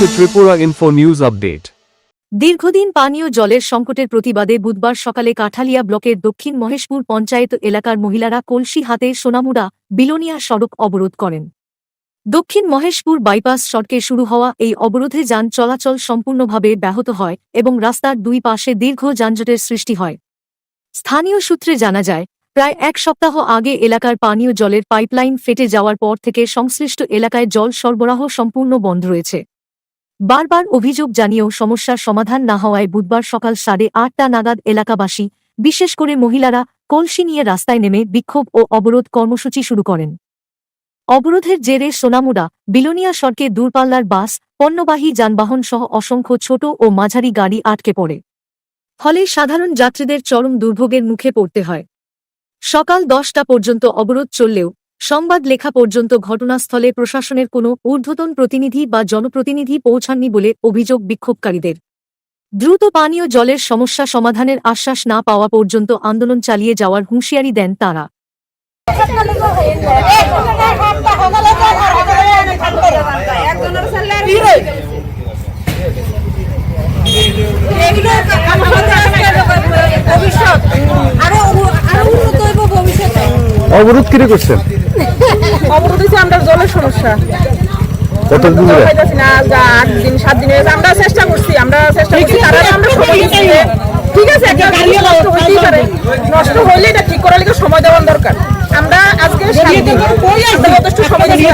to Tripura Info News Update. দীর্ঘদিন পানীয় জলের সংকটের প্রতিবাদে বুধবার সকালে কাঠালিয়া ব্লকের দক্ষিণ মহেশপুর পঞ্চায়েত এলাকার মহিলারা কলসি হাতে সোনামুড়া বিলোনিয়া সড়ক অবরোধ করেন। দক্ষিণ মহেশপুর বাইপাস সড়কে শুরু হওয়া এই অবরোধে যান চলাচল সম্পূর্ণভাবে ব্যাহত হয় এবং রাস্তার দুই পাশে দীর্ঘ যানজটের সৃষ্টি হয়। স্থানীয় সূত্রে জানা যায়, প্রায় এক সপ্তাহ আগে এলাকার পানীয় জলের পাইপলাইন ফেটে যাওয়ার পর থেকে সংশ্লিষ্ট এলাকায় জল সরবরাহ সম্পূর্ণ বন্ধ রয়েছে। বারবার অভিযোগ জানিয়েও সমস্যার সমাধান না হওয়ায় বুধবার সকাল 8:30টা নাগাদ এলাকাবাসী, বিশেষ করে মহিলারা, কলসি নিয়ে রাস্তায় নেমে বিক্ষোভ ও অবরোধ কর্মসূচি শুরু করেন। অবরোধের জেরে সোনামুড়া বিলোনিয়া সড়কে দূরপাল্লার বাস, পণ্যবাহী যানবাহন সহ অসংখ্য ছোট ও মাঝারি গাড়ি আটকে পড়ে। ফলে সাধারণ যাত্রীদের চরম দুর্ভোগের মুখে পড়তে হয়। সকাল 10টা পর্যন্ত অবরোধ চললেও সংবাদ লেখা পর্যন্ত ঘটনাস্থলে প্রশাসনের কোনো ঊর্ধ্বতন প্রতিনিধি বা জনপ্রতিনিধি পৌঁছাননি বলে অভিযোগ বিক্ষোভকারীদের। দ্রুত পানীয় জলের সমস্যা সমাধানের আশ্বাস না পাওয়া পর্যন্ত আন্দোলন চালিয়ে যাওয়ার হুঁশিয়ারি দেন তাঁরা। অবরোধ কিরে করছেন? অবরোধ হচ্ছে আমরা জলের সমস্যা। কতদিন ধরে? না, 8 দিন 7 দিন হয়েছে। আমরা চেষ্টা করছি তারা আমরা সময় দিচ্ছি। ঠিক আছে, একটা গাড়ি নষ্ট হইতেই পারে, নষ্ট হইলে এটা ঠিক করার লিগে সময় দেওয়ার দরকার। আমরা আজকে 7 দিন যথেষ্ট সময় দিচ্ছি।